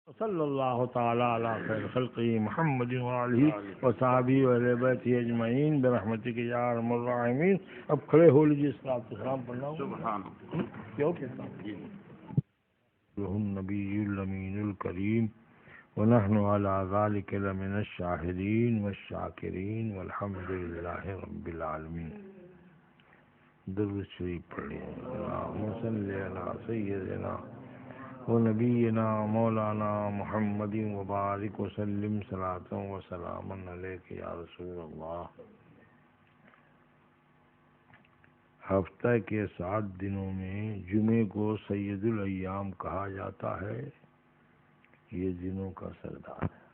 صلی اللہ تعالی علی خیر خلقہ محمد وآلہ وصحبہ واہل بیتہ اجمعین برحمتک یا ارحم الراحمین۔ اب کھڑے ہو لیجیے، صلاۃ و سلام پڑھنا سبحان کیا کہتا النبی الامین الکریم ونحن علی ذلک لمن الشاہدین والشاکرین والحمد للہ رب العالمین۔ درود شریف پڑھیں۔ اللہم صلی علی سیدنا ونبینا مولانا محمد وبارک وسلم صلاۃ و سلام علیک یا رسول اللہ۔ ہفتہ کے 7 دنوں میں جمعے کو سید الایام کہا جاتا ہے، یہ دنوں کا سردار ہے۔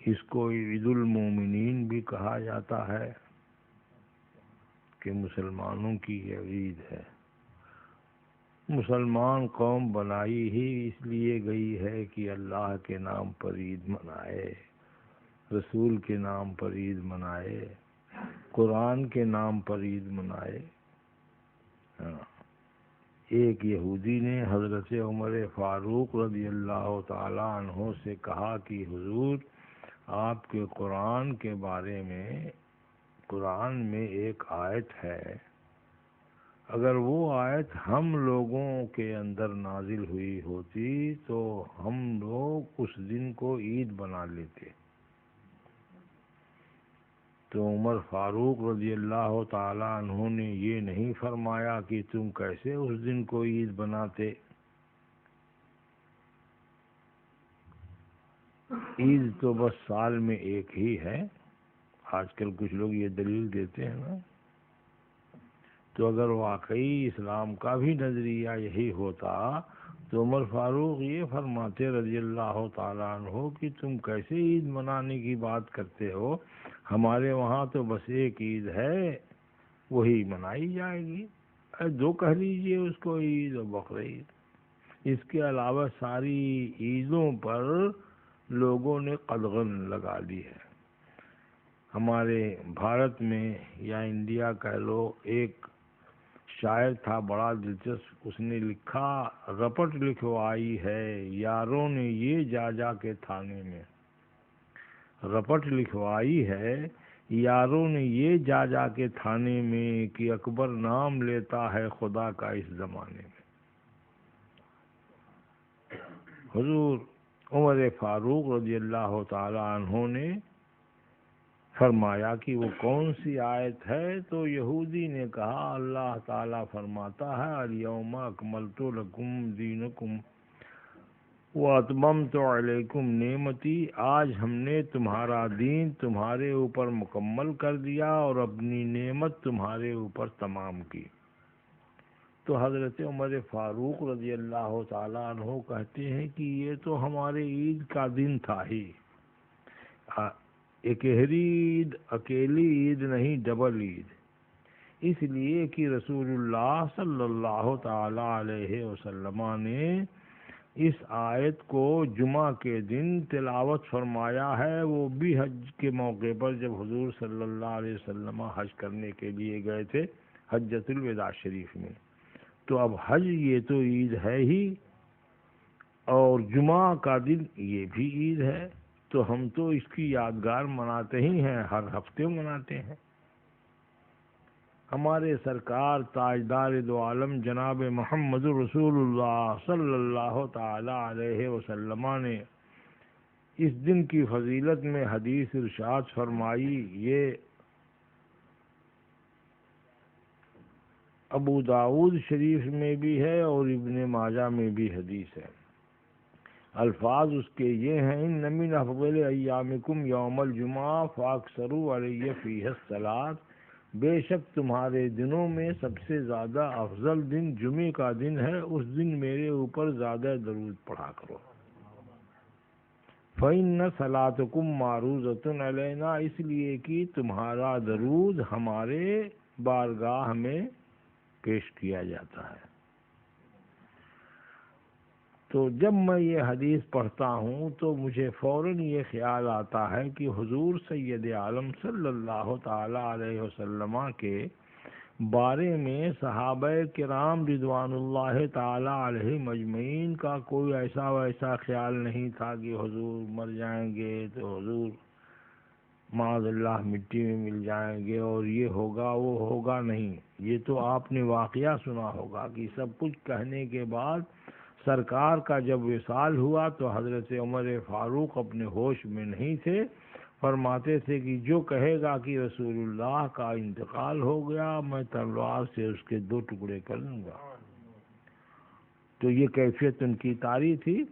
اس کو عید المومنین بھی کہا جاتا ہے کہ مسلمانوں کی یہ عید ہے۔ مسلمان قوم بنائی ہی اس لیے گئی ہے کہ اللہ کے نام پر عید منائے، رسول کے نام پر عید منائے، قرآن کے نام پر عید منائے۔ ایک یہودی نے حضرت عمر فاروق رضی اللہ تعالی عنہ سے کہا کہ حضور، آپ کے قرآن کے بارے میں قرآن میں ایک آیت ہے، اگر وہ آیت ہم لوگوں کے اندر نازل ہوئی ہوتی تو ہم لوگ اس دن کو عید بنا لیتے۔ تو عمر فاروق رضی اللہ تعالی عنہ نے یہ نہیں فرمایا کہ تم کیسے اس دن کو عید بناتے۔ عید تو بس سال میں ایک ہی ہے۔ آج کل کچھ لوگ یہ دلیل دیتے ہیں نا، تو اگر واقعی اسلام کا بھی نظریہ یہی ہوتا تو عمر فاروق یہ فرماتے رضی اللہ تعالیٰ عنہ کہ تم کیسے عید منانے کی بات کرتے ہو، ہمارے وہاں تو بس ایک عید ہے، وہی منائی جائے گی، دو کہہ لیجئے اس کو عید اور بقرعید۔ اس کے علاوہ ساری عیدوں پر لوگوں نے قدغن لگا لی ہے۔ ہمارے بھارت میں یا انڈیا کہہ لو، ایک شاعر تھا بڑا دلچسپ، اس نے لکھا، رپٹ لکھوائی ہے یاروں نے یہ جا جا کے تھانے میں، رپٹ لکھوائی ہے یاروں نے یہ جا جا کے تھانے میں کہ اکبر نام لیتا ہے خدا کا اس زمانے میں۔ حضور عمر فاروق رضی اللہ تعالی عنہ نے فرمایا کہ وہ کون سی آیت ہے، تو یہودی نے کہا اللہ تعالیٰ فرماتا ہے الیوم اکملت لکم دینکم واتممت علیکم نعمتی، آج ہم نے تمہارا دین تمہارے اوپر مکمل کر دیا اور اپنی نعمت تمہارے اوپر تمام کی۔ تو حضرت عمر فاروق رضی اللہ تعالیٰ عنہ کہتے ہیں کہ یہ تو ہمارے عید کا دن تھا ہی، اکہری عید، اکیلی عید نہیں، ڈبل عید، اس لیے کہ رسول اللہ صلی اللہ تعالی علیہ وسلم نے اس آیت کو جمعہ کے دن تلاوت فرمایا ہے، وہ بھی حج کے موقع پر جب حضور صلی اللہ علیہ وسلم حج کرنے کے لیے گئے تھے حجۃ الوداع شریف میں۔ تو اب حج یہ تو عید ہے ہی، اور جمعہ کا دن یہ بھی عید ہے، تو ہم تو اس کی یادگار مناتے ہی ہیں، ہر ہفتے مناتے ہیں۔ ہمارے سرکار تاجدار دو عالم جناب محمد رسول اللہ صلی اللہ تعالی علیہ وسلم نے اس دن کی فضیلت میں حدیث ارشاد فرمائی، یہ ابو داؤد شریف میں بھی ہے اور ابن ماجہ میں بھی حدیث ہے۔ الفاظ اس کے یہ ہیں، ان من افضل ایامکم یوم الجمعہ فاکثروا علی فیہ الصلاۃ، بے شک تمہارے دنوں میں سب سے زیادہ افضل دن جمعے کا دن ہے، اس دن میرے اوپر زیادہ درود پڑھا کرو۔ فإن صلاتکم معروضۃ علینا، اس لیے کہ تمہارا درود ہمارے بارگاہ میں پیش کیا جاتا ہے۔ تو جب میں یہ حدیث پڑھتا ہوں تو مجھے فوراً یہ خیال آتا ہے کہ حضور سید عالم صلی اللہ تعالی علیہ وسلم کے بارے میں صحابہ کرام رضوان اللہ تعالی علیہ مجمعین کا کوئی ایسا ویسا خیال نہیں تھا کہ حضور مر جائیں گے تو حضور معاذ اللہ مٹی میں مل جائیں گے اور یہ ہوگا وہ ہوگا، نہیں۔ یہ تو آپ نے واقعہ سنا ہوگا کہ سب کچھ کہنے کے بعد سرکار کا جب وصال ہوا تو حضرت عمر فاروق اپنے ہوش میں نہیں تھے، فرماتے تھے کہ جو کہے گا کہ رسول اللہ کا انتقال ہو گیا میں تلوار سے اس کے 2 ٹکڑے کر لوں گا۔ تو یہ کیفیت ان کی طاری تھی۔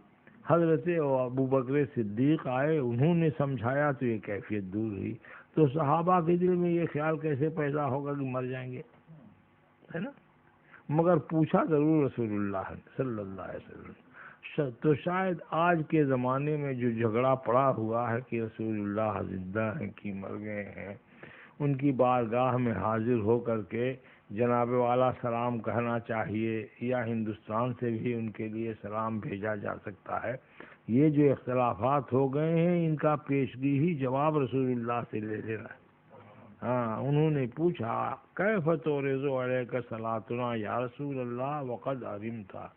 حضرت ابو بکر صدیق آئے، انہوں نے سمجھایا تو یہ کیفیت دور ہوئی۔ تو صحابہ کے دل میں یہ خیال کیسے پیدا ہوگا کہ مر جائیں گے، ہے نا؟ مگر پوچھا ضرور رسول اللہ صلی اللہ علیہ وسلم۔ تو شاید آج کے زمانے میں جو جھگڑا پڑا ہوا ہے کہ رسول اللہ زندہ ہیں کہ مر گئے ہیں، ان کی بارگاہ میں حاضر ہو کر کے جناب والا سلام کہنا چاہیے، یا ہندوستان سے بھی ان کے لیے سلام بھیجا جا سکتا ہے۔ یہ جو اختلافات ہو گئے ہیں ان کا پیشگی ہی جواب رسول اللہ سے لے لینا ہے۔ ہاں، انہوں نے پوچھا کیف تورز علیک صلاتنا یا رسول اللہ وقد علمتا،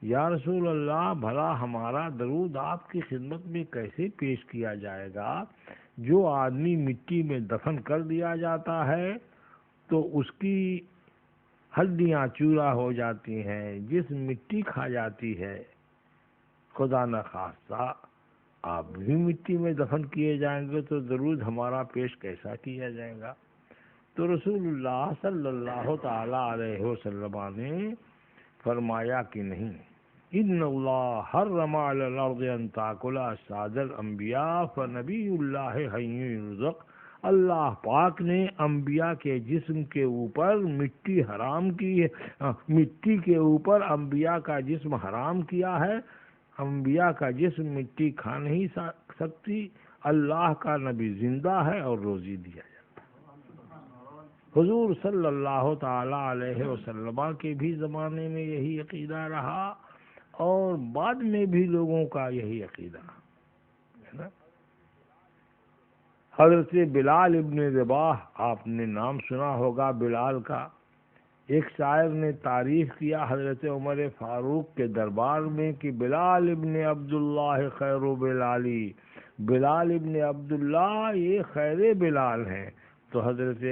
یا رسول اللہ بھلا ہمارا درود آپ کی خدمت میں کیسے پیش کیا جائے گا؟ جو آدمی مٹی میں دفن کر دیا جاتا ہے تو اس کی ہڈیاں چورا ہو جاتی ہیں، جسم مٹی کھا جاتی ہے، خدا نخواستہ آپ بھی مٹی میں دفن کیے جائیں گے تو درود ہمارا پیش کیسا کیا جائے گا؟ تو رسول اللہ صلی اللہ تعالی علیہ وسلم نے فرمایا کہ نہیں، ان اللہ حرم علی الارض ان تاکل اجساد الانبیاء فنبی اللہ حی یرزق۔ اللہ پاک نے انبیاء کے جسم کے اوپر مٹی حرام کی ہے، مٹی کے اوپر انبیاء کا جسم حرام کیا ہے۔ انبیاء کا جسم مٹی کھا نہیں سکتی، اللہ کا نبی زندہ ہے اور روزی دیا جاتا ہے۔ حضور صلی اللہ تعالی علیہ وسلم کے بھی زمانے میں یہی عقیدہ رہا اور بعد میں بھی لوگوں کا یہی عقیدہ ہے نا۔ حضرت بلال ابن رباح، آپ نے نام سنا ہوگا بلال کا۔ ایک شاعر نے تعریف کیا حضرت عمر فاروق کے دربار میں کہ بلال ابن عبداللہ خیر بلالی، بلال ابن عبداللہ یہ خیر بلال ہیں۔ تو حضرت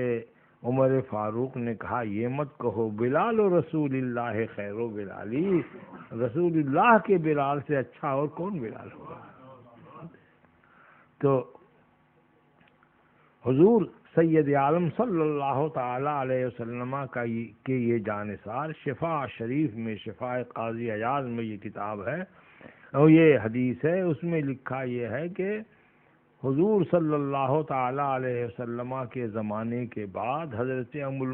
عمر فاروق نے کہا یہ مت کہو، بلال و رسول اللہ خیر و بلالی، رسول اللہ کے بلال سے اچھا اور کون بلال ہوگا؟ تو حضور سید عالم صلی اللہ تعالی علیہ وسلم کا یہ جانثار شفا شریف میں، شفا قاضی عیاض میں یہ کتاب ہے اور یہ حدیث ہے، اس میں لکھا یہ ہے کہ حضور صلی اللہ تعالی علیہ وسلم کے زمانے کے بعد حضرت امیر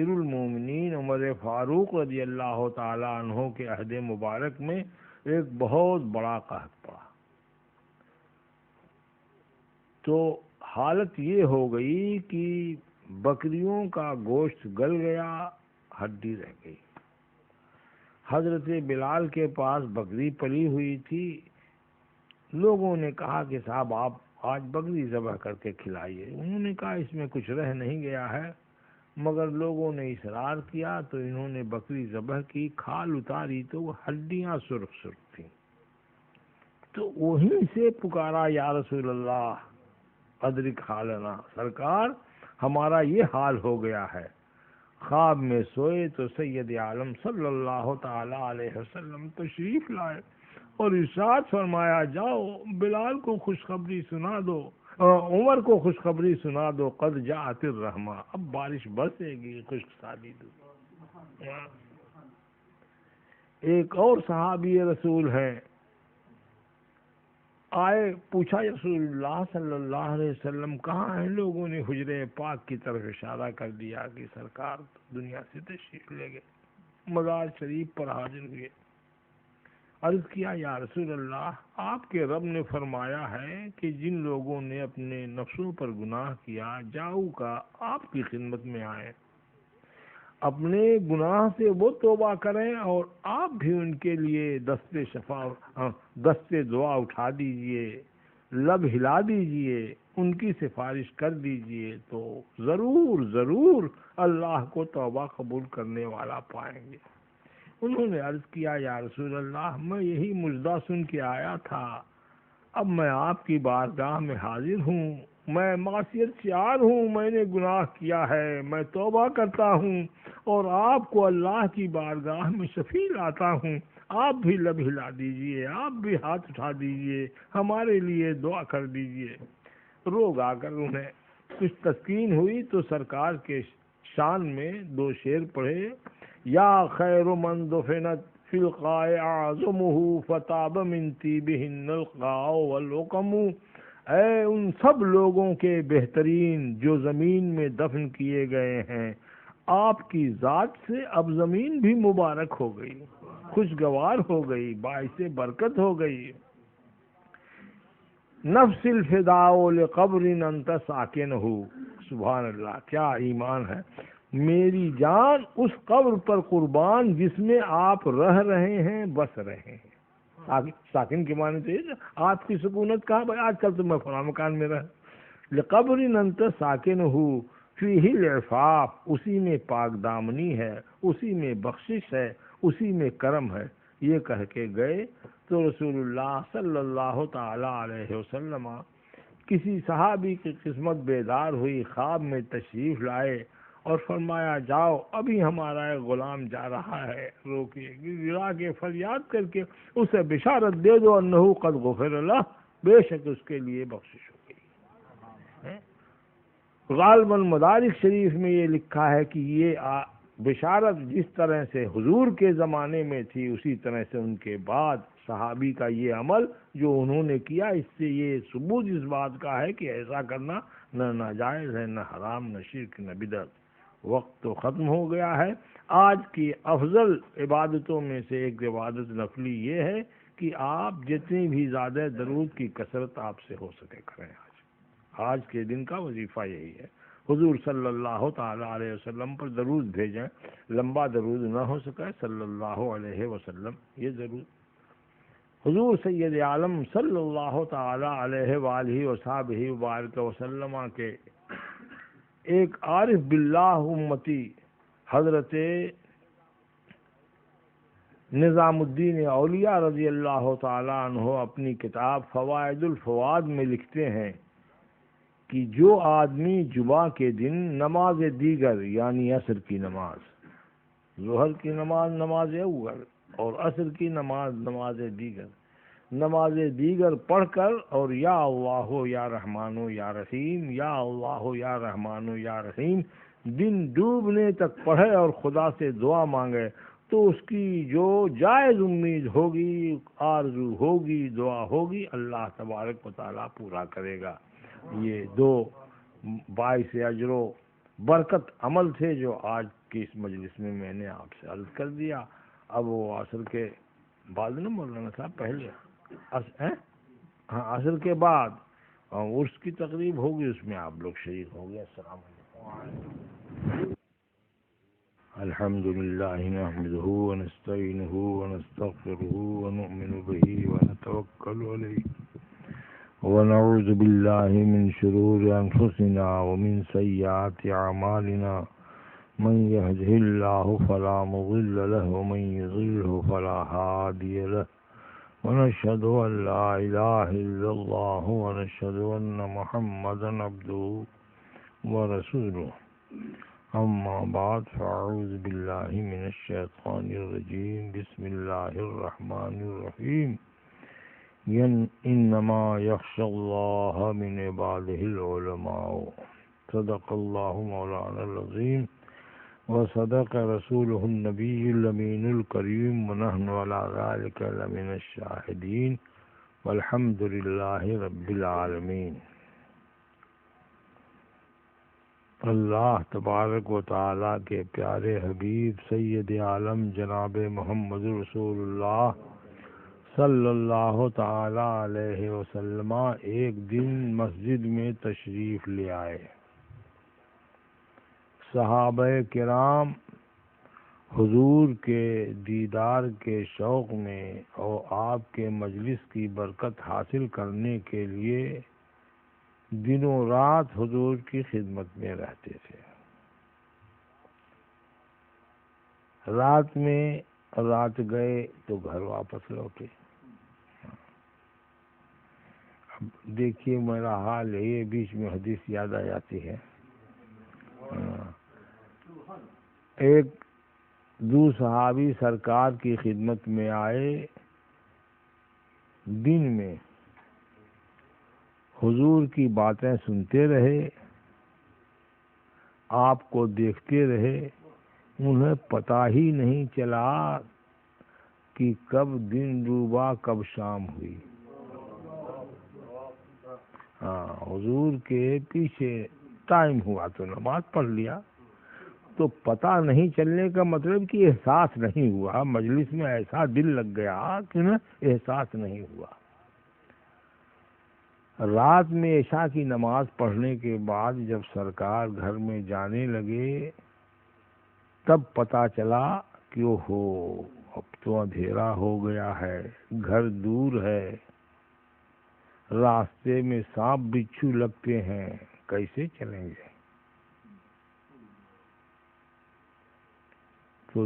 المومنین عمر فاروق رضی اللہ تعالی عنہ کے عہد مبارک میں ایک بہت بڑا قحط پڑا۔ تو حالت یہ ہو گئی کہ بکریوں کا گوشت گل گیا، ہڈی رہ گئی۔ حضرت بلال کے پاس بکری پلی ہوئی تھی، لوگوں نے کہا کہ صاحب آپ آج بکری ذبح کر کے کھلائیے۔ انہوں نے کہا اس میں کچھ رہ نہیں گیا ہے، مگر لوگوں نے اصرار کیا تو انہوں نے بکری ذبح کی، کھال اتاری تو وہ ہڈیاں سرخ سرخ تھیں۔ تو وہیں سے پکارا یا رسول اللہ ادرک حالنا، سرکار ہمارا یہ حال ہو گیا ہے۔ خواب میں سوئے تو سید عالم صلی اللہ تعالی علیہ وسلم تشریف لائے اور ارشاد فرمایا جاؤ بلال کو خوشخبری سنا دو، عمر کو خوشخبری سنا دو، قد جاءت الرحمہ، اب بارش برسے گی، خشک سالی دو۔ ایک اور صحابی رسول ہیں، آئے، پوچھا رسول اللہ صلی اللہ علیہ وسلم کہاں ہیں؟ لوگوں نے حجرے پاک کی طرف اشارہ کر دیا کہ سرکار دنیا سے تشریف لے گئے، مزار شریف پر حاضر ہوئے۔ عرض کیا یا رسول اللہ آپ کے رب نے فرمایا ہے کہ جن لوگوں نے اپنے نفسوں پر گناہ کیا جاؤ کا آپ کی خدمت میں آئے، اپنے گناہ سے وہ توبہ کریں اور آپ بھی ان کے لیے دست دعا اٹھا دیجئے، لب ہلا دیجئے، ان کی سفارش کر دیجئے، تو ضرور ضرور اللہ کو توبہ قبول کرنے والا پائیں گے۔ انہوں نے عرض کیا یا رسول اللہ، میں یہی مژدہ سن کے آیا تھا، اب میں آپ کی بارگاہ میں حاضر ہوں، میں معصیت شعار ہوں، میں نے گناہ کیا ہے، میں توبہ کرتا ہوں اور آپ کو اللہ کی بارگاہ میں شفیع لاتا ہوں، آپ بھی لب ہلا دیجئے، آپ بھی ہاتھ اٹھا دیجئے، ہمارے لیے دعا کر دیجئے۔ روگ آ کر انہیں کچھ تسکین ہوئی تو سرکار کے شان میں 2 شعر پڑھے، یا خیر من دفنت فی القاع اعظمہ فتاب من طیبہن القاع والعقم، اے ان سب لوگوں کے بہترین جو زمین میں دفن کیے گئے ہیں، آپ کی ذات سے اب زمین بھی مبارک ہو گئی، خوشگوار ہو گئی، باعث برکت ہو گئی۔ نفس الفداء لقبر انت ساکنہ، سبحان اللہ، کیا ایمان ہے، میری جان اس قبر پر قربان جس میں آپ رہ رہے ہیں، بس رہے ہیں۔ ساکن کے معنی تو یہ آپ کی سکونت کہاں، بھائی آج کل تو میں فلاں مکان میں رہ، لقبر انت ساکنہ فیہ العفاف، اسی میں پاک دامنی ہے، اسی میں بخشش ہے، اسی میں کرم ہے، یہ کہہ کے گئے تو رسول اللہ صلی اللہ تعالی علیہ وسلم کسی صحابی کی قسمت بیدار ہوئی، خواب میں تشریف لائے اور فرمایا جاؤ ابھی ہمارا ایک غلام جا رہا ہے، روکیے، گرا کے فریاد کر کے اسے بشارت دے دو انہ قد غفر لہ، بے شک اس کے لیے بخشش ہو گئی۔ غالباً مدارک شریف میں یہ لکھا ہے کہ یہ بشارت جس طرح سے حضور کے زمانے میں تھی، اسی طرح سے ان کے بعد صحابی کا یہ عمل جو انہوں نے کیا، اس سے یہ ثبوت اس بات کا ہے کہ ایسا کرنا نہ ناجائز ہے، نہ حرام، نہ شرک، نہ بدعت۔ وقت تو ختم ہو گیا ہے۔ آج کی افضل عبادتوں میں سے ایک عبادت نفلی یہ ہے کہ آپ جتنی بھی زیادہ درود کی کثرت آپ سے ہو سکے کریں۔ آج کے دن کا وظیفہ یہی ہے، حضور صلی اللہ تعالی علیہ وسلم پر درود بھیجیں، لمبا درود نہ ہو سکے صلی اللہ علیہ وسلم، یہ ضرور حضور سید عالم صلی اللہ تعالی علیہ وآلہ وصحبہ وبارک وسلم کے ایک عارف باللہ امتی حضرت نظام الدین اولیاء رضی اللہ تعالی عنہ اپنی کتاب فوائد الفواد میں لکھتے ہیں کہ جو آدمی جمعہ کے دن نماز دیگر یعنی عصر کی نماز، ظہر کی نماز نماز اول اور عصر کی نماز دیگر پڑھ کر اور یا اللہ یا رحمان یا رحیم، یا اللہ یا رحمان یا رحیم دن ڈوبنے تک پڑھے اور خدا سے دعا مانگے تو اس کی جو جائز امید ہوگی، آرزو ہوگی، دعا ہوگی، اللہ تبارک و تعالیٰ پورا کرے گا۔ یہ 2 باعث اجر و برکت عمل تھے جو آج کی اس مجلس میں نے آپ سے عرض کر دیا۔ اب وہ عصر کے بعد نا مولانا صاحب، پہلے ہاں عصر کے بعد عرس کی تقریب ہوگی، اس میں آپ لوگ شریک ہو گئے۔ السلام علیکم۔ الحمد للہ نحمده ونستعینه ونستغفره ونؤمن به ونتوکل علیہ ونعوذ باللہ من شرور انفسنا ومن سیئات اعمالنا، من يهده الله فلا مضل له ومن يضلله فلا هادي له، ونشهد ان لا اله الا الله ونشهد ان محمدا عبده ورسوله، اما بعد فاعوذ باللہ من الشیطان الرجیم، بسم اللہ الرحمن الرحیم، انما یخشى اللہ من عباده العلماء، صدق اللہ مولانا العظیم وصدق رسوله النبی الامین الکریم، ونحن على ذلك لمن الشاہدین، والحمد للہ رب العالمین۔ اللہ تبارک و تعالیٰ کے پیارے حبیب سید عالم جناب محمد رسول اللہ صلی اللہ تعالی علیہ وسلم ایک دن مسجد میں تشریف لے آئے۔ صحابہ کرام حضور کے دیدار کے شوق میں اور آپ کے مجلس کی برکت حاصل کرنے کے لیے دنوں رات حضور کی خدمت میں رہتے تھے. رات گئے تو گھر واپس لوٹے. اب دیکھیے میرا حال ہے، یہ بیچ میں حدیث یاد آ جاتی ہے. ایک دو صحابی سرکار کی خدمت میں آئے، دن میں حضور کی باتیں سنتے رہے، آپ کو دیکھتے رہے، انہیں پتہ ہی نہیں چلا کہ کب دن ڈوبا کب شام ہوئی. حضور کے پیچھے ٹائم ہوا تو نماز پڑھ لیا، تو پتہ نہیں چلنے کا مطلب کہ احساس نہیں ہوا، مجلس میں ایسا دل لگ گیا کہ احساس نہیں ہوا. رات میں عشاء کی نماز پڑھنے کے بعد جب سرکار گھر میں جانے لگے تب پتہ چلا کہ اب تو اندھیرا ہو گیا ہے، گھر دور ہے، راستے میں سانپ بچھو لگتے ہیں، کیسے چلیں گے؟ تو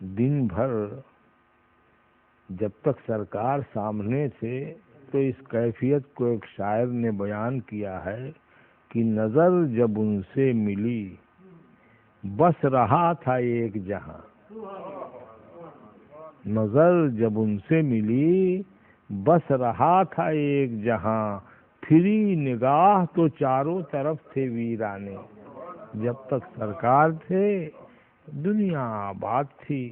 دن بھر جب تک سرکار سامنے تھے تو اس کیفیت کو ایک شاعر نے بیان کیا ہے کہ نظر جب ان سے ملی بس رہا تھا ایک جہاں. نظر جب ان سے ملی بس رہا تھا ایک جہاں، پھری نگاہ تو چاروں طرف تھے ویرانے. جب تک سرکار تھے دنیا آباد تھی،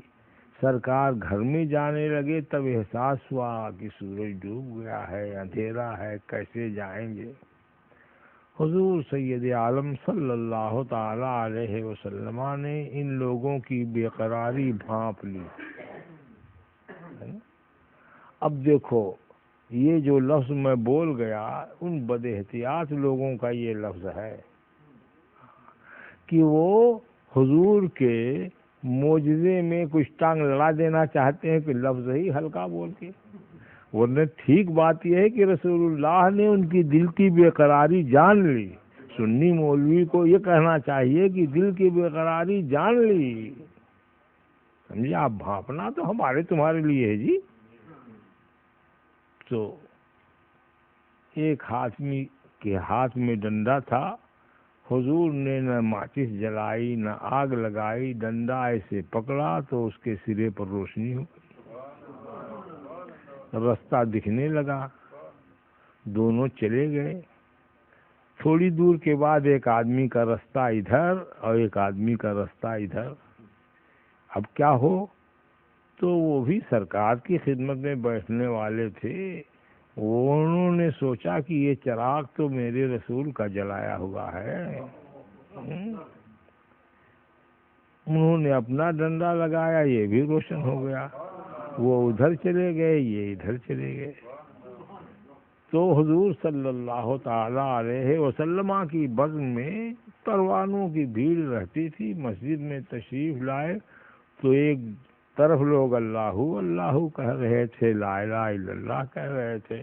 سرکار گھر میں جانے لگے تب احساس ہوا کہ سورج ڈوب گیا ہے، اندھیرا ہے، کیسے جائیں گے؟ حضور سید عالم صلی اللہ تعالی علیہ وسلم نے ان لوگوں کی بے قراری بھانپ لی. اب دیکھو یہ جو لفظ میں بول گیا ان بد احتیاط لوگوں کا یہ لفظ ہے کہ وہ حضور کے معجزے میں کچھ ٹانگ لڑا دینا چاہتے ہیں کہ لفظ ہی ہلکا بول کے. ورنہ ٹھیک بات یہ ہے کہ رسول اللہ نے ان کی دل کی بے قراری جان لی. سنی مولوی کو یہ کہنا چاہیے کہ دل کی بے قراری جان لی. سمجھے آپ؟ بھانپنا تو ہمارے تمہارے لیے ہے جی. تو ایک آدمی کے ہاتھ میں ڈنڈا تھا، حضور نے نہ ماچس جلائی نہ آگ لگائی، ڈنڈا ایسے پکڑا تو اس کے سرے پر روشنی ہو گئی، رستہ دکھنے لگا، دونوں چلے گئے. تھوڑی دور کے بعد ایک آدمی کا رستہ ادھر اور ایک آدمی کا رستہ ادھر. اب کیا ہو؟ تو وہ بھی سرکار کی خدمت میں بیٹھنے والے تھے، انہوں نے سوچا کہ یہ چراغ تو میرے رسول کا جلایا ہوا ہے. انہوں نے اپنا ڈنڈا لگایا، یہ بھی روشن ہو گیا. وہ ادھر چلے گئے، یہ ادھر چلے گئے. تو حضور صلی اللہ تعالی علیہ وسلم کی بزم میں پروانوں کی بھیڑ رہتی تھی. مسجد میں تشریف لائے تو ایک طرف لوگ اللہ اللہ کہہ رہے تھے، لا الہ الا اللہ کہہ رہے تھے،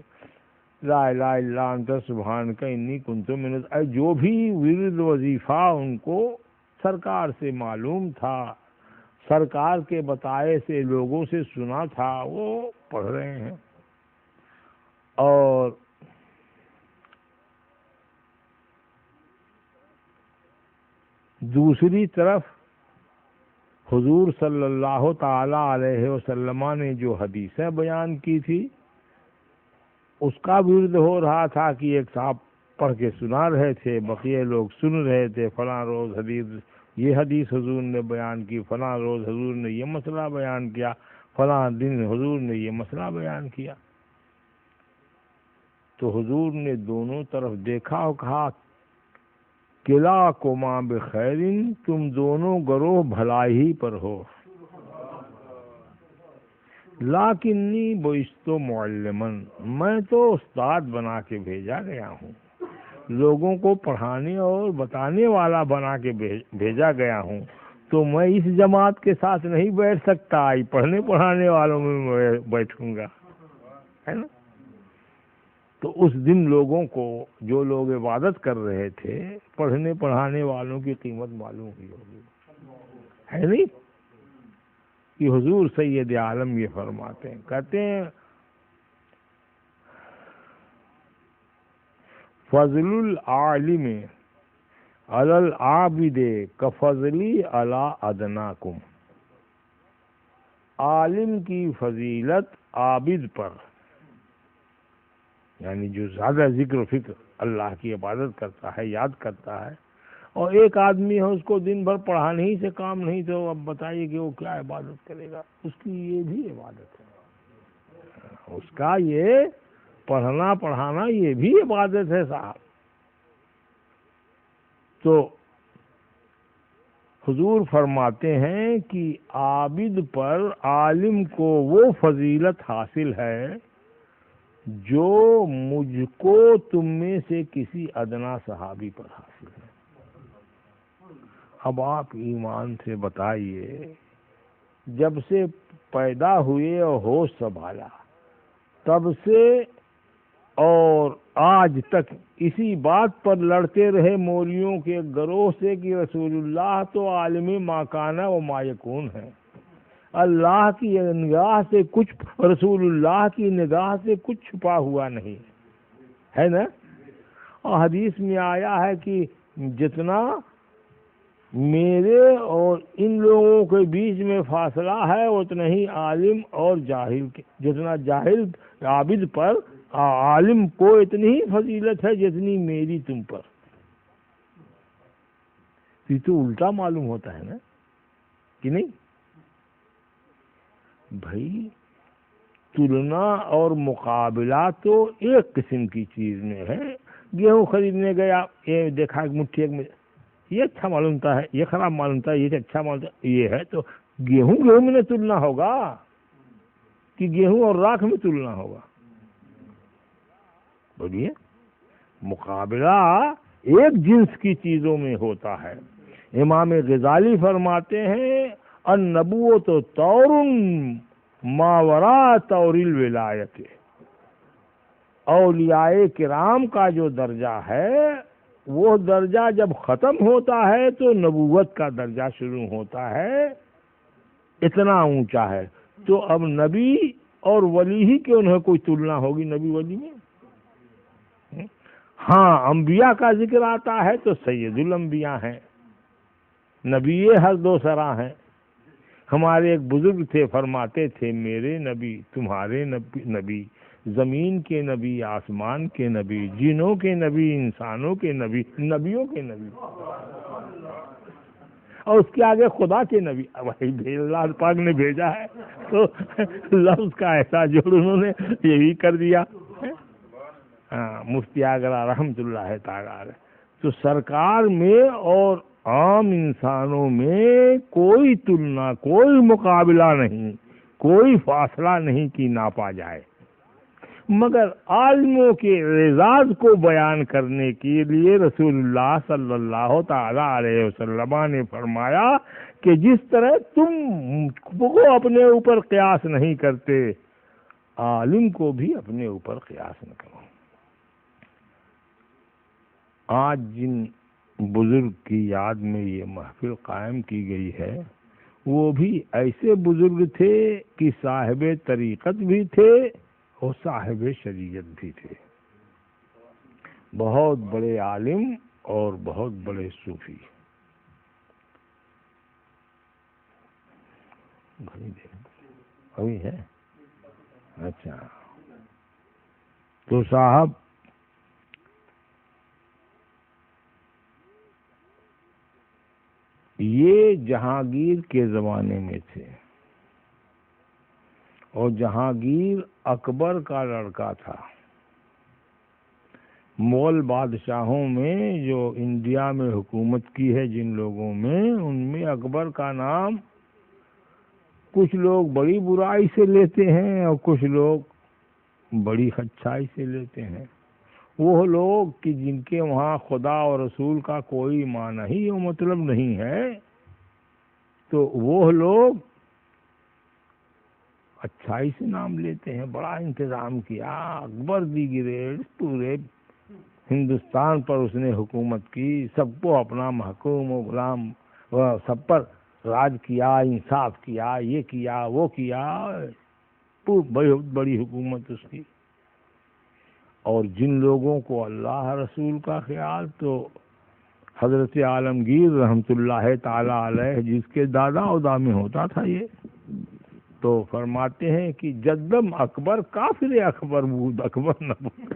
لا الہ الا انت سبحانک انی کنت من جو بھی ورد وظیفہ ان کو سرکار سے معلوم تھا، سرکار کے بتائے سے لوگوں سے سنا تھا، وہ پڑھ رہے ہیں. اور دوسری طرف حضور صلی اللہ تعالی علیہ وسلم نے جو حدیثیں بیان کی تھی اس کا ورد ہو رہا تھا کہ ایک صاحب پڑھ کے سنا رہے تھے، بقیہ لوگ سن رہے تھے. فلاں روز یہ حدیث حضور نے بیان کی، فلاں روز حضور نے یہ مسئلہ بیان کیا، فلاں دن حضور نے یہ مسئلہ بیان کیا. تو حضور نے دونوں طرف دیکھا اور کہا کلا کما بخیرن، تم دونوں گروہ بھلائی پر ہو. لاکنی بعثت معلمن، میں تو استاد بنا کے بھیجا گیا ہوں، لوگوں کو پڑھانے اور بتانے والا بنا کے بھیجا گیا ہوں. تو میں اس جماعت کے ساتھ نہیں بیٹھ سکتا، پڑھنے پڑھانے والوں میں میں بیٹھوں گا، ہے نا؟ تو اس دن لوگوں کو، جو لوگ عبادت کر رہے تھے، پڑھنے پڑھانے والوں کی قیمت معلوم ہوئی ہوگی، ہے نہیں؟ کہ حضور سید عالم یہ فرماتے ہیں، کہتے ہیں فضل العالم علی العابد کفضلی علی ادناکم، عالم کی فضیلت عابد پر، یعنی جو زیادہ ذکر و فکر اللہ کی عبادت کرتا ہے، یاد کرتا ہے، اور ایک آدمی ہے اس کو دن بھر پڑھانے ہی سے کام نہیں، تو اب بتائیے کہ وہ کیا عبادت کرے گا؟ اس کی یہ بھی عبادت ہے، اس کا یہ پڑھنا پڑھانا یہ بھی عبادت ہے صاحب۔ تو حضور فرماتے ہیں کہ عابد پر عالم کو وہ فضیلت حاصل ہے جو مجھ کو تم میں سے کسی ادنا صحابی پر حاصل ہے۔ اب آپ ایمان سے بتائیے، جب سے پیدا ہوئے اور ہوش سنبھالا تب سے اور آج تک اسی بات پر لڑتے رہے مولیوں کے گروہ سے کہ رسول اللہ تو عالم ما کان و ما یکون ہے، اللہ کی نگاہ سے کچھ، رسول اللہ کی نگاہ سے کچھ چھپا ہوا نہیں ہے نا؟ اور حدیث میں آیا ہے کہ جتنا میرے اور ان لوگوں کے بیچ میں فاصلہ ہے اتنا ہی عالم اور جاہل کے، جتنا جاہل عابد پر عالم کو اتنی ہی فضیلت ہے جتنی میری تم پر۔ یہ تو الٹا معلوم ہوتا ہے نا کہ نہیں بھائی؟ تلنا اور مقابلہ تو ایک قسم کی چیز میں ہے۔ گیہوں خریدنے گیا، یہ دیکھا ایک مٹھی، ایک یہ اچھا معلومتا ہے، یہ خراب معلومتا ہے، یہ اچھا معلومتا ہے، یہ ہے تو گیہوں میں تلنا ہوگا کہ گیہوں اور راکھ میں تلنا ہوگا؟ بولیے، مقابلہ ایک جنس کی چیزوں میں ہوتا ہے۔ امام غزالی فرماتے ہیں النبوۃ طور ما وراء طور الولایت، اولیاء کرام کا جو درجہ ہے وہ درجہ جب ختم ہوتا ہے تو نبوت کا درجہ شروع ہوتا ہے، اتنا اونچا ہے۔ تو اب نبی اور ولی ہی کیوں نہ کوئی تلنا ہوگی نبی ولی میں؟ ہاں، انبیاء کا ذکر آتا ہے تو سید الانبیاء ہیں، نبی ہر دو سرا ہیں۔ ہمارے ایک بزرگ تھے، فرماتے تھے میرے نبی تمہارے نبی، زمین کے نبی، آسمان کے نبی، جنوں کے نبی، انسانوں کے نبی، نبیوں کے نبی، اور اس کے آگے خدا کے نبی۔ وہی اللہ پاک نے بھیجا ہے تو لفظ کا ایسا جوڑ انہوں نے یہ بھی کر دیا۔ مفتی آگرہ رحمت اللہ تعالی۔ تو سرکار میں اور عام انسانوں میں کوئی تلنا، کوئی مقابلہ نہیں، کوئی فاصلہ نہیں کہ ناپا جائے، مگر عالموں کے اعزاز کو بیان کرنے کے لیے رسول اللہ صلی اللہ تعالی علیہ وسلم نے فرمایا کہ جس طرح تم کو اپنے اوپر قیاس نہیں کرتے، عالم کو بھی اپنے اوپر قیاس نہ کرو۔ آج جن بزرگ کی یاد میں یہ محفل قائم کی گئی ہے وہ بھی ایسے بزرگ تھے کہ صاحب طریقت بھی تھے اور صاحب شریعت بھی تھے، بہت بڑے عالم اور بہت بڑے صوفی۔ ابھی ہے؟ اچھا، تو صاحب یہ جہانگیر کے زمانے میں تھے، اور جہانگیر اکبر کا لڑکا تھا۔ مغل بادشاہوں میں جو انڈیا میں حکومت کی ہے جن لوگوں میں، ان میں اکبر کا نام کچھ لوگ بڑی برائی سے لیتے ہیں اور کچھ لوگ بڑی اچھائی سے لیتے ہیں۔ وہ لوگ کہ جن کے وہاں خدا اور رسول کا کوئی معنی ہی و مطلب نہیں ہے، تو وہ لوگ اچھائی سے نام لیتے ہیں، بڑا انتظام کیا، اکبر دی گریڈ، پورے ہندوستان پر اس نے حکومت کی، سب کو اپنا محکوم و غلام سب پر راج کیا، انصاف کیا، یہ کیا وہ کیا، بہت بڑی حکومت اس کی۔ اور جن لوگوں کو اللہ رسول کا خیال، تو حضرت عالمگیر رحمت اللہ تعالی علیہ جس کے دادا اودا میں ہوتا تھا یہ، تو فرماتے ہیں کہ جدم اکبر کافر اکبر بود اکبر نہ بود۔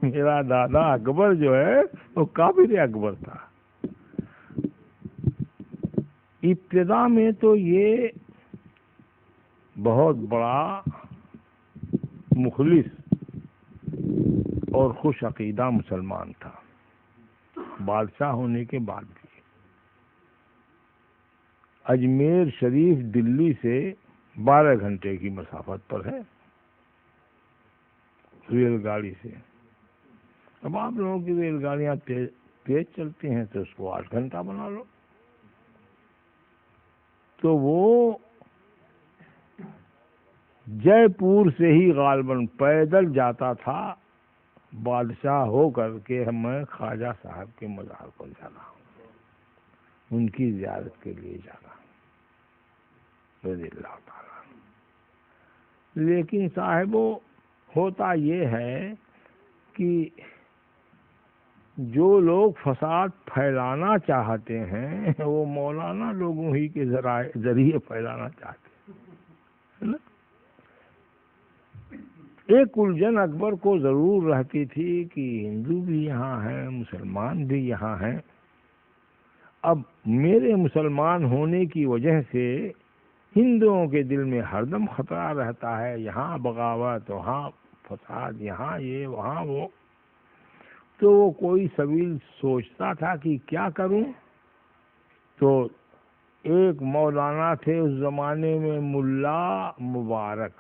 میرا دادا اکبر جو ہے وہ کافر اکبر تھا۔ ابتدا میں تو یہ بہت بڑا مخلص اور خوش عقیدہ مسلمان تھا، بادشاہ ہونے کے بعد بھی۔ اجمیر شریف دلی سے 12 گھنٹے کی مسافت پر ہے ریل گاڑی سے۔ اب آپ لوگوں کی ریل گاڑیاں تیز چلتی ہیں تو اس کو 8 گھنٹہ بنا لو۔ تو وہ جے پور سے ہی غالباً پیدل جاتا تھا، بادشاہ ہو کر کے میں خواجہ صاحب کے مزار پر جا رہا ہوں، ان کی زیارت کے لیے جا رہا ہوں رضی اللہ تعالیٰ۔ لیکن صاحبو ہوتا یہ ہے کہ جو لوگ فساد پھیلانا چاہتے ہیں وہ مولانا لوگوں ہی کے ذریعے پھیلانا چاہتے ہیں۔ ایک الجھن اکبر کو ضرور رہتی تھی کہ ہندو بھی یہاں ہیں، مسلمان بھی یہاں ہیں، اب میرے مسلمان ہونے کی وجہ سے ہندوؤں کے دل میں ہر دم خطرہ رہتا ہے، یہاں بغاوت، وہاں فساد، یہاں یہ وہاں وہ۔ تو وہ کوئی سبیل سوچتا تھا کہ کیا کروں۔ تو ایک مولانا تھے اس زمانے میں، ملا مبارک،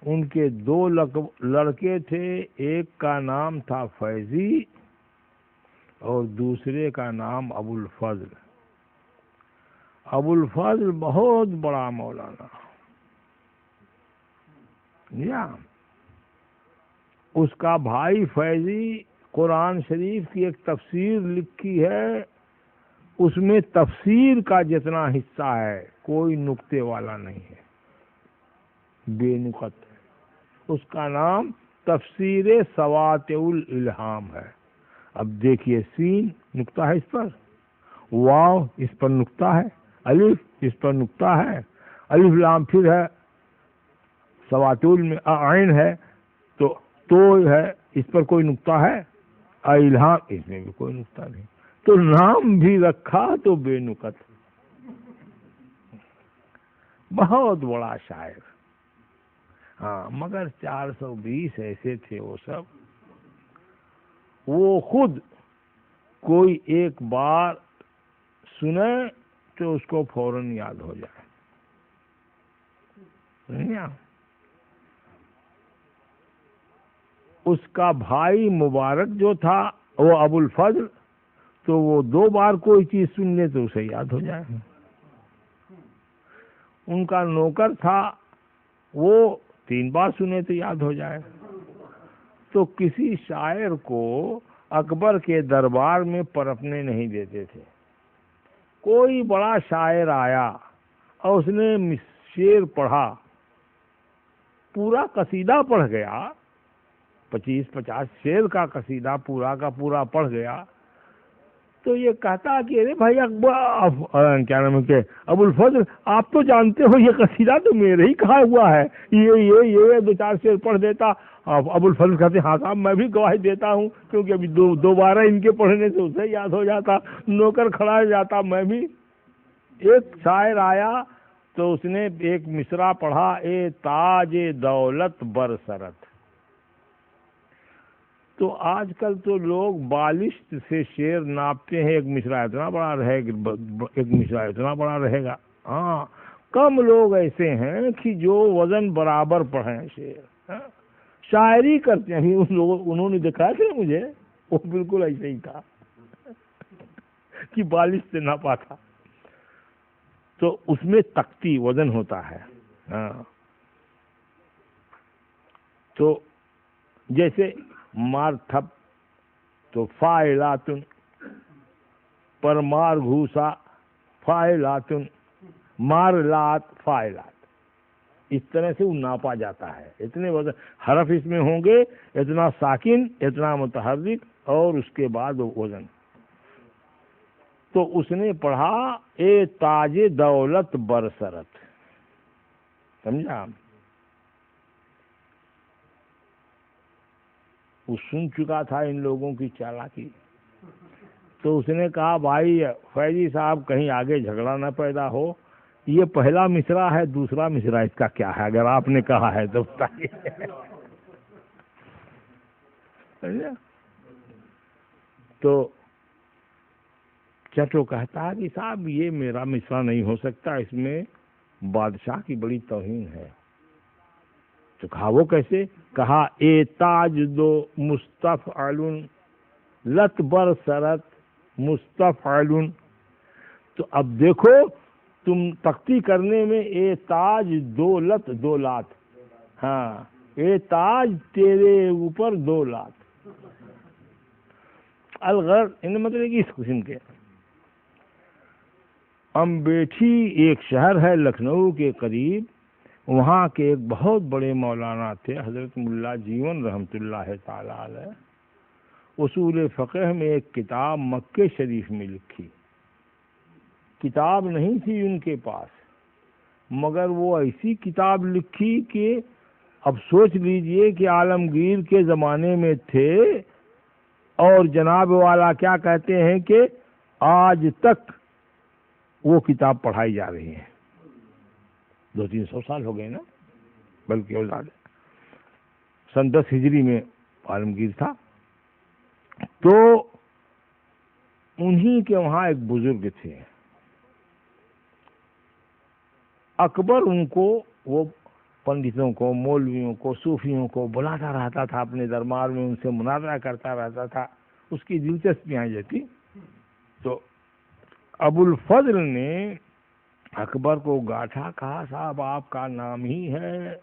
ان کے 2 لڑکے تھے، ایک کا نام تھا فیضی اور دوسرے کا نام ابو الفضل۔ ابو الفضل بہت بڑا مولانا، اس کا بھائی فیضی قرآن شریف کی ایک تفسیر لکھی ہے، اس میں تفسیر کا جتنا حصہ ہے کوئی نقطے والا نہیں ہے، بے نقط ہے۔ اس کا نام تفسیر سواطع الالہام ہے۔ اب دیکھیے، سین نقطہ ہے اس پر، واو اس پر نقطہ ہے، الف اس پر نقطہ ہے، الف لام پھر ہے، سواطع میں عین ہے، تو ہے، اس پر کوئی نقطہ ہے، الہام اس میں بھی کوئی نقطہ نہیں، تو نام بھی رکھا تو بے نقط۔ بہت بڑا شاعر، ہاں، مگر 420 ایسے تھے وہ سب۔ وہ خود کوئی ایک بار سنے تو اس کو فوراً یاد ہو جائے۔ اس کا بھائی مبارک جو تھا وہ ابو الفضل، تو وہ 2 بار کوئی چیز سن لے تو اسے یاد ہو جائے۔ ان کا نوکر تھا، وہ 3 بار سنے تو یاد ہو جائے۔ تو کسی شاعر کو اکبر کے دربار میں پرپنے نہیں دیتے تھے۔ کوئی بڑا شاعر آیا اور اس نے شعر پڑھا، پورا قصیدہ پڑھ گیا، 25-50 شعر کا قصیدہ پورا کا پورا پڑھ گیا، تو یہ کہتا کہ ارے بھائی اکبر، کیا نام ہے کہ ابو الفضل، آپ تو جانتے ہو یہ قصیدہ تو میرے ہی کہا ہوا ہے، یہ 2-4 شعر پڑھ دیتا۔ ابو الفضل کہتے ہاں صاحب میں بھی گواہی دیتا ہوں، کیونکہ ابھی دوبارہ ان کے پڑھنے سے اسے یاد ہو جاتا، نوکر کھڑا ہو جاتا، میں بھی۔ ایک شاعر آیا تو اس نے ایک مصرع پڑھا، اے تاج دولت برسرت۔ تو آج کل تو لوگ بالشت سے شعر ناپتے ہیں، ایک مصرع اتنا بڑا رہے گا، ایک مصرع اتنا بڑا رہے گا۔ ہاں، کم لوگ ایسے ہیں کہ جو وزن برابر پڑھیں شعر، شاعری کرتے ہیں۔ انہوں نے دکھایا تھا مجھے، وہ بالکل ایسے ہی تھا۔ کہ بالش سے ناپا تھا. تو اس میں تختی وزن ہوتا ہے. ہاں تو جیسے مار تھپ تو فاعلاتن، پر مار گھوسا فاعلاتن، مار لات فاعلات. اس طرح سے وہ ناپا جاتا ہے. اتنے وزن حرف اس میں ہوں گے، اتنا ساکن، اتنا متحرک، اور اس کے بعد وزن. تو اس نے پڑھا اے تاج دولت برسرت. سمجھا؟ وہ سن چکا تھا ان لوگوں کی چالاکی. تو اس نے کہا بھائی فیضی صاحب کہیں آگے جھگڑا نہ پیدا ہو، یہ پہلا مصرع ہے، دوسرا مصرع اس کا کیا ہے؟ اگر آپ نے کہا ہے تو بتائیے. تو چٹو کہتا ہے کہ صاحب یہ میرا مصرع نہیں ہو سکتا، اس میں بادشاہ کی بڑی توہین ہے. تو کہا وہ کیسے؟ کہا اے تاج دو مستفعل لت بر سرت مستفعل. تو اب دیکھو تم تختی کرنے میں اے تاج دولت دو لات، ہاں اے تاج تیرے اوپر دو لات. الغرض ان مطلب اس قسم کے. امبیٹھی ایک شہر ہے لکھنؤ کے قریب، وہاں کے ایک بہت بڑے مولانا تھے حضرت ملا جیون رحمۃ اللہ تعالی علیہ. اصول فقہ میں ایک کتاب مکے شریف میں لکھی. کتاب نہیں تھی ان کے پاس، مگر وہ ایسی کتاب لکھی کہ اب سوچ لیجئے کہ عالمگیر کے زمانے میں تھے، اور جناب والا کیا کہتے ہیں کہ آج تک وہ کتاب پڑھائی جا رہی ہے. 200-300 سال ہو گئے نا، بلکہ اور زیادہ. سن 10 ہجری میں عالمگیر تھا. تو انہی کے وہاں ایک بزرگ تھے اکبر. ان کو وہ پنڈتوں کو، مولویوں کو، صوفیوں کو بلاتا رہتا تھا اپنے دربار میں، ان سے مناظرہ کرتا رہتا تھا. اس کی دلچسپیاں یہ تھی. تو ابو الفضل نے اکبر کو گاٹھا، کہا صاحب آپ کا نام ہی ہے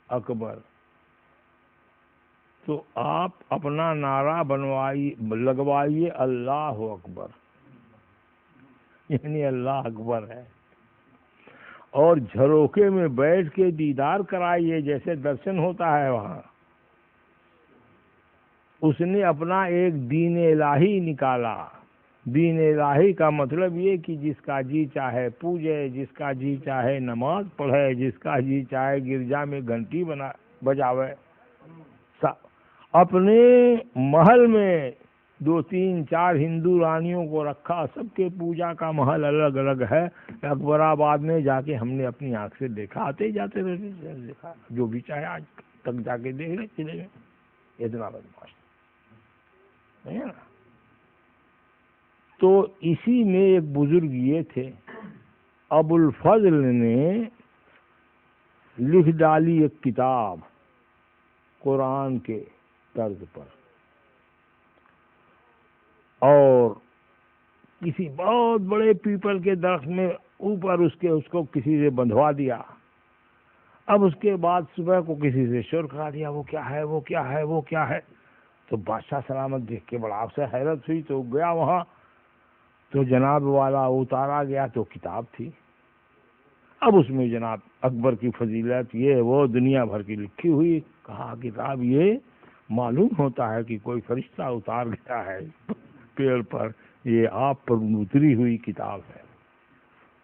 اکبر، تو آپ اپنا نعرہ لگوائیے اللہ اکبر، یعنی اللہ اکبر ہے، اور جھروکے میں بیٹھ کے دیدار کرائیے جیسے درشن ہوتا ہے وہاں. اس نے اپنا ایک دین الہی نکالا. دین الہی کا مطلب یہ کہ جس کا جی چاہے پوجے، جس کا جی چاہے نماز پڑھے، جس کا جی چاہے گرجا میں گھنٹی بجاوے. اپنے محل میں 2-3-4 ہندو رانیوں کو رکھا، سب کے پوجا کا محل الگ الگ ہے. اکبر آباد میں جا کے ہم نے اپنی آنکھ سے دیکھا، آتے جاتے رہتے دیکھا. جو بھی چاہے آج تک جا کے دیکھ لیں چلے گئے. اتنا بدماش ہے نا. تو اسی میں ایک بزرگ یہ تھے، ابو الفضل نے لکھ ڈالی ایک کتاب قرآن کے طرز پر، اور کسی بہت بڑے پیپل کے درخت میں اوپر اس کو کسی سے بندھوا دیا. اب اس کے بعد صبح کو کسی سے شور کرا دیا، وہ کیا ہے، وہ کیا ہے، وہ کیا ہے. تو بادشاہ سلامت دیکھ کے بڑا آپ سے حیرت ہوئی. تو گیا وہاں، تو جناب والا اتارا گیا تو کتاب تھی. اب اس میں جناب اکبر کی فضیلت یہ وہ دنیا بھر کی لکھی ہوئی. کہا کتاب یہ معلوم ہوتا ہے کہ کوئی فرشتہ اتار گیا ہے پیڑ پر، یہ آپ پر اتری ہوئی کتاب ہے.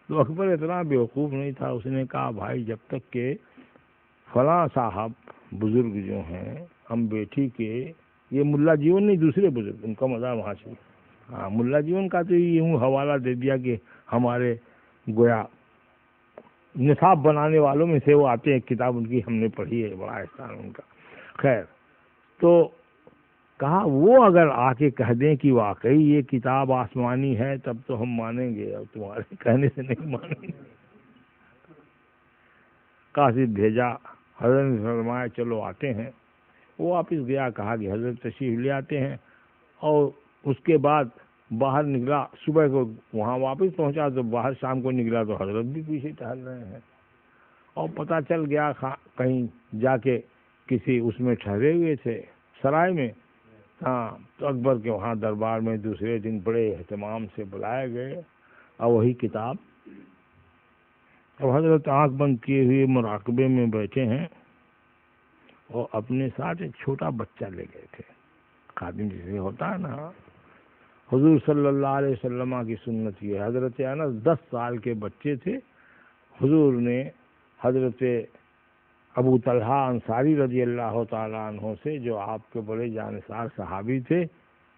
تو اکبر اتنا بیوقوف نہیں تھا. اس نے کہا بھائی جب تک کہ فلاں صاحب بزرگ جو ہیں ہم بیٹھی کے، یہ ملا جیون نہیں دوسرے بزرگ، ان کا مزہ وہاں سے. ہاں ملا جیون کا تو یوں حوالہ دے دیا کہ ہمارے گویا نصاب بنانے والوں میں سے وہ آتے ہیں. کتاب ان کی ہم نے پڑھی ہے، بڑا احسان ان کا. خیر، تو کہا وہ اگر آ کے کہہ دیں کہ واقعی یہ کتاب آسمانی ہے تب تو ہم مانیں گے، اور تمہارے کہنے سے نہیں مانیں گے. قاصد بھیجا، حضرت نے فرمایا چلو آتے ہیں. وہ واپس گیا، کہا کہ حضرت تشریف لے آتے ہیں. اور اس کے بعد باہر نکلا صبح کو وہاں واپس پہنچا تو باہر شام کو نکلا تو حضرت بھی پیچھے ٹہل رہے ہیں، اور پتہ چل گیا کہیں جا کے کسی اس میں ٹھہرے ہوئے تھے سرائے میں، ہاں، تو اکبر کے وہاں دربار میں دوسرے دن بڑے اہتمام سے بلائے گئے، اور وہی کتاب اب حضرت آنکھ بند کیے ہوئے مراقبے میں بیٹھے ہیں، اور اپنے ساتھ ایک چھوٹا بچہ لے گئے تھے، خادم جیسے ہوتا ہے نا۔ حضور صلی اللہ علیہ وسلم کی سنت یہ، حضرت انس 10 سال کے بچے تھے، حضور نے حضرت ابو طلحہ انصاری رضی اللہ تعالیٰ عنہ سے، جو آپ کے بڑے جانثار صحابی تھے،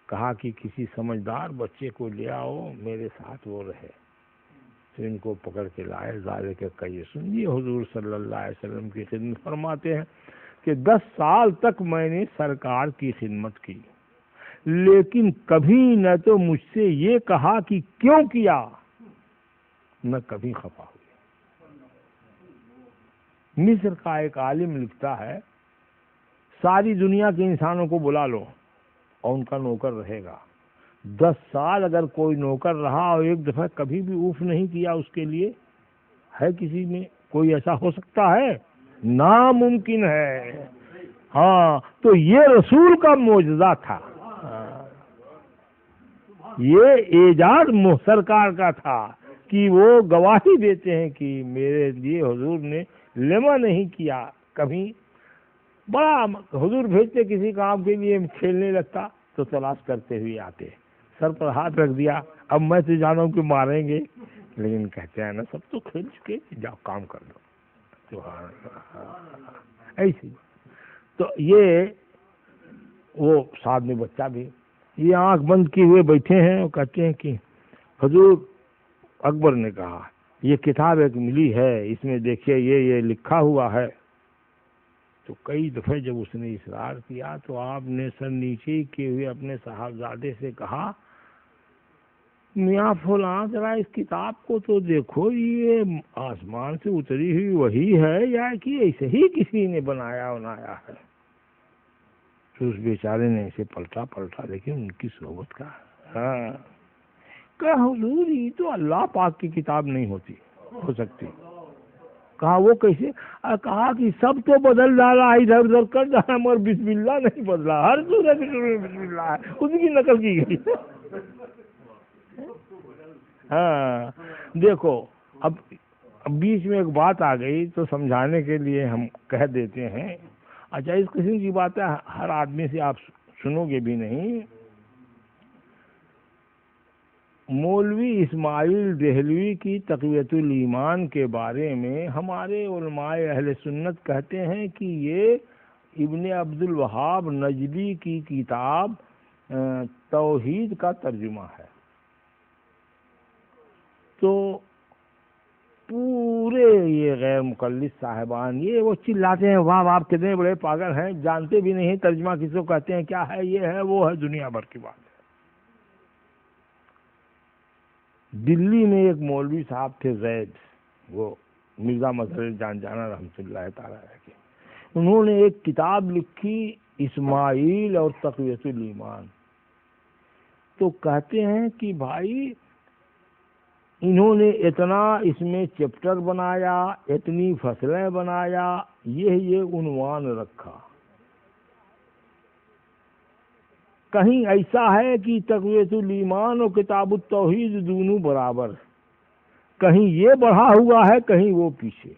کہا کہ کسی سمجھدار بچے کو لے آؤ میرے ساتھ وہ رہے، تو ان کو پکڑ کے لائے۔ ذالک قیس، یہ حضور صلی اللہ علیہ وسلم کی خدمت فرماتے ہیں کہ 10 سال تک میں نے سرکار کی خدمت کی، لیکن کبھی نہ تو مجھ سے یہ کہا کہ کیوں کیا، نہ کبھی خفا ہوئی۔ مصر کا ایک عالم لکھتا ہے، ساری دنیا کے انسانوں کو بلا لو اور ان کا نوکر رہے گا، 10 سال اگر کوئی نوکر رہا اور ایک دفعہ کبھی بھی اوف نہیں کیا اس کے لیے، ہے کسی میں کوئی ایسا ہو سکتا ہے؟ ناممکن ہے۔ ہاں، تو یہ رسول کا معجزہ تھا، یہ اعجاز سرکار کا تھا کہ وہ گواہی دیتے ہیں کہ میرے لیے حضور نے لمحہ نہیں کیا کبھی۔ بڑا حضور بھیجتے کسی کام کے لیے، کھیلنے لگتا تو تلاش کرتے ہوئے آتے، سر پر ہاتھ رکھ دیا، اب میں تو جانوں کہ ماریں گے، لیکن کہتے ہیں نا سب تو کھیل چکے، جاؤ کام کر دو، ایسی۔ تو یہ وہ ساتھ میں بچہ بھی، یہ آنکھ بند کیے ہوئے بیٹھے ہیں اور کہتے ہیں کہ حضور، اکبر نے کہا یہ کتاب ایک ملی ہے، اس میں دیکھیے یہ لکھا ہوا ہے۔ تو کئی دفعہ جب اس نے اصرار کیا تو آپ نے سر نیچے کیے ہوئے اپنے صاحبزادے سے کہا، میاں فلاں ذرا اس کتاب کو تو دیکھو، یہ آسمان سے اتری ہوئی وہی ہے یا کہ ایسے ہی کسی نے بنایا ہے؟ تو اس بیچارے نے اسے پلٹا، لیکن ان کی صحبت کا، ہاں، کہ حضور یہ تو اللہ پاک کی کتاب نہیں ہو سکتی۔ کہا وہ کیسے؟ کہا کہ سب تو بدل ڈالا، ادھر ادھر کر ڈالا، مگر بسم اللہ نہیں بدلا، ہر سورہ کی شروع میں بسم اللہ ہے، اس کی نقل کی گئی۔ ہاں، دیکھو اب بیچ میں ایک بات آ گئی تو سمجھانے کے لیے ہم کہہ دیتے ہیں۔ اچھا، اس قسم کی باتیں ہر آدمی سے آپ سنو گے بھی نہیں۔ مولوی اسماعیل دہلوی کی تقویت الایمان کے بارے میں ہمارے علماء اہل سنت کہتے ہیں کہ یہ ابن عبد الوہاب نجدی کی کتاب توحید کا ترجمہ ہے۔ تو پورے یہ غیر مقلد صاحبان یہ وہ چلاتے ہیں، واہ آپ کتنے بڑے پاگل ہیں، جانتے بھی نہیں ترجمہ کس کو کہتے ہیں، کیا ہے، یہ ہے وہ ہے، دنیا بھر کی بات ہے۔ دلی میں ایک مولوی صاحب تھے زید، وہ مرزا مظہر جان جانا رحمۃ اللہ تعالیٰ علیہ، انہوں نے ایک کتاب لکھی اسماعیل اور تقویت الایمان۔ تو کہتے ہیں کہ بھائی انہوں نے اتنا اس میں چیپٹر بنایا، اتنی فصلیں بنایا، یہ عنوان رکھا۔ کہیں ایسا ہے کہ تقویت الایمان اور کتاب التوحید دونوں برابر، کہیں یہ بڑھا ہوا ہے کہیں وہ پیچھے،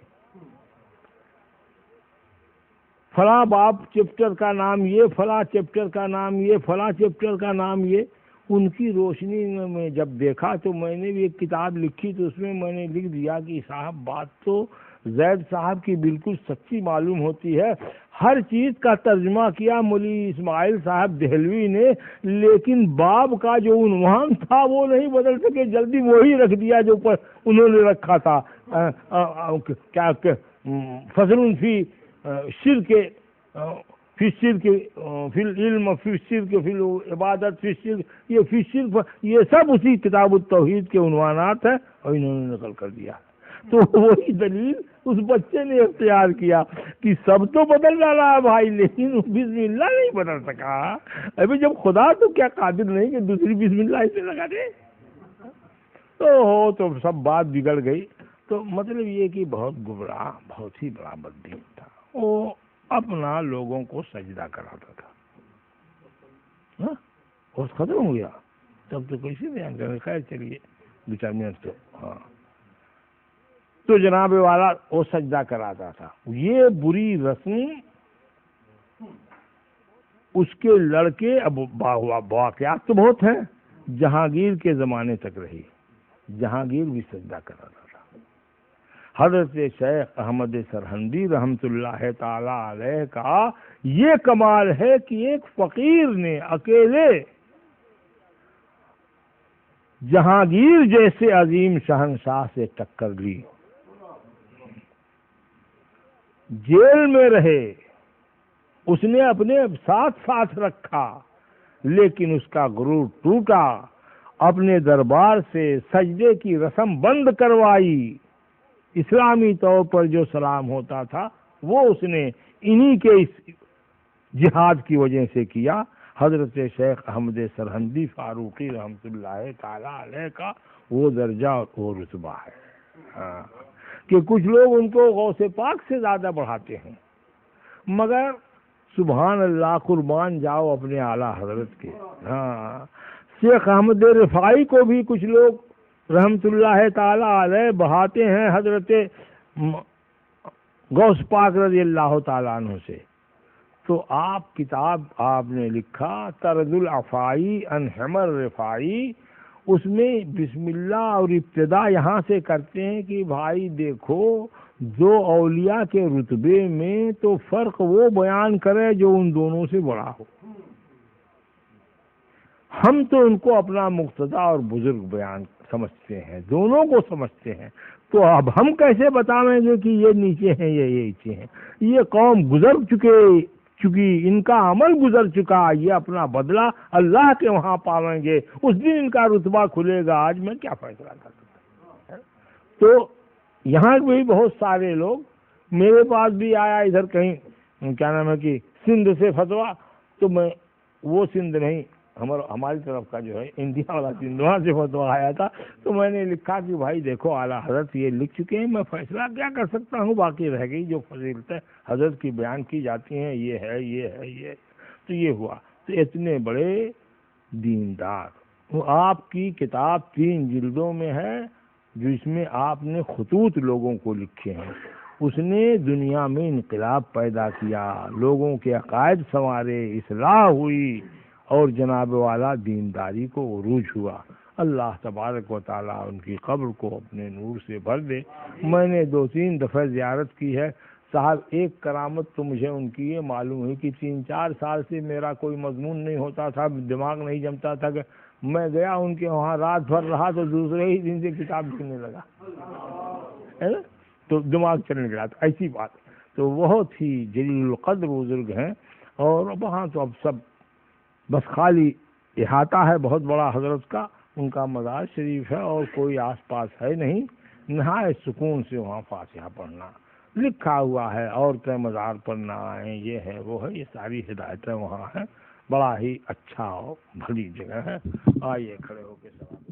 فلاں باب چیپٹر کا نام یہ، فلاں چیپٹر کا نام یہ، فلاں چیپٹر کا نام یہ۔ ان کی روشنی میں جب دیکھا تو میں نے بھی ایک کتاب لکھی، تو اس میں میں نے لکھ دیا کہ صاحب بات تو زید صاحب کی بالکل سچی معلوم ہوتی ہے، ہر چیز کا ترجمہ کیا مولوی اسماعیل صاحب دہلوی نے، لیکن باب کا جو عنوان تھا وہ نہیں بدل سکے، جلدی وہی رکھ دیا جو پر انہوں نے رکھا تھا، کیا فصل فی شرک فی الشرک فی العلم فی الشرک فی العبادت فی الشرک، یہ فی الشرک یہ سب اسی کتاب التوحید کے عنوانات ہیں، اور انہوں نے نقل کر دیا۔ تو وہی دلیل اس بچے نے اختیار کیا کہ سب تو بدل ڈالا ہے بھائی، لیکن بسم اللہ نہیں بدل سکا. ابھی جب خدا تو کیا قادر نہیں کہ دوسری بسم اللہ اسے لگا دے؟ تو سب بات بگڑ گئی. تو مطلب یہ کہ بہت گمراہ، بہت ہی بڑا بددین تھا. وہ اپنا لوگوں کو سجدہ کراتا تھا. اور ختم ہو گیا. تب تو کیسے بیان کریں. خیر چلیے 2-4 منٹ تو. ہاں تو جناب والا وہ سجدہ کراتا تھا. یہ بری رسم اس کے لڑکے، اب واقعات تو بہت ہیں، جہانگیر کے زمانے تک رہی. جہانگیر بھی سجدہ کراتا تھا. حضرت شیخ احمد سرہندی رحمت اللہ تعالی علیہ کا یہ کمال ہے کہ ایک فقیر نے اکیلے جہانگیر جیسے عظیم شہنشاہ سے ٹکر لی. جیل میں رہے، اس نے اپنے ساتھ رکھا، لیکن اس کا غرور ٹوٹا. اپنے دربار سے سجدے کی رسم بند کروائی. اسلامی طور پر جو سلام ہوتا تھا وہ اس نے انہی کے اس جہاد کی وجہ سے کیا. حضرت شیخ احمد سرہندی فاروقی رحمت اللہ تعالی علیہ کا وہ درجہ اور وہ رتبہ ہے. ہاں کہ کچھ لوگ ان کو غوث پاک سے زیادہ بڑھاتے ہیں، مگر سبحان اللہ، قربان جاؤ اپنے اعلیٰ حضرت کے. ہاں شیخ احمد رفاعی کو بھی کچھ لوگ رحمت اللہ تعالی علیہ بڑھاتے ہیں حضرت غوث پاک رضی اللہ تعالیٰ عنہ سے. تو کتاب آپ نے لکھا طرز العفائی عن حمر رفاعی، اس میں بسم اللہ اور ابتدا یہاں سے کرتے ہیں کہ بھائی دیکھو جو اولیاء کے رتبے میں تو فرق وہ بیان کرے جو ان دونوں سے بڑا ہو. ہم تو ان کو اپنا مقتدی اور بزرگ بیان سمجھتے ہیں، دونوں کو سمجھتے ہیں. تو اب ہم کیسے بتائیں گے کہ یہ نیچے ہیں یہ نیچے ہیں؟ یہ قوم گزر چکی، ان کا عمل گزر چکا، یہ اپنا بدلہ اللہ کے وہاں پاویں گے، اس دن ان کا رتبہ کھلے گا. آج میں کیا فیصلہ کر سکتا ہوں؟ تو یہاں بھی بہت سارے لوگ، میرے پاس بھی آیا ادھر کہیں کیا نام ہے کہ سندھ سے فتویٰ، تو میں وہ سندھ نہیں، ہماری طرف کا جو ہے انڈیا والا سندھ، وہاں سے فتویٰ آیا تھا. تو میں نے لکھا کہ بھائی دیکھو اعلیٰ حضرت یہ لکھ چکے ہیں، میں فیصلہ کیا کر سکتا ہوں؟ باقی رہ گئی جو فضیلتیں حضرت کی بیان کی جاتی ہیں، یہ ہے یہ ہے یہ. تو یہ ہوا. تو اتنے بڑے دیندار. وہ آپ کی کتاب 3 جلدوں میں ہے، جو اس میں آپ نے خطوط لوگوں کو لکھے ہیں. اس نے دنیا میں انقلاب پیدا کیا، لوگوں کے عقائد سنوارے، اصلاح ہوئی، اور جناب والا دینداری کو عروج ہوا. اللہ تبارک و تعالیٰ ان کی قبر کو اپنے نور سے بھر دے. میں نے 2-3 دفعہ زیارت کی ہے صاحب. ایک کرامت تو مجھے ان کی یہ معلوم ہوئی کہ 3-4 سال سے میرا کوئی مضمون نہیں ہوتا تھا، دماغ نہیں جمتا تھا، کہ میں گیا ان کے وہاں رات بھر رہا تو دوسرے ہی دن سے کتاب لکھنے لگا، ہے نا؟ تو دماغ چلنے لگا. تو ایسی بات. تو بہت ہی جلیل القدر بزرگ ہیں. اور وہاں تو اب سب بس خالی احاطہ ہے بہت بڑا حضرت کا، ان کا مزار شریف ہے اور کوئی آس پاس ہے نہیں. نہایت سکون سے وہاں فاتحہ پڑھنا لکھا ہوا ہے، عورتیں مزار پر نہ آئیں، یہ ہے وہ ہے، یہ ساری ہدایتیں وہاں ہیں. بڑا ہی اچھا اور بھلی جگہ ہے. آئیے کھڑے ہو کے سوال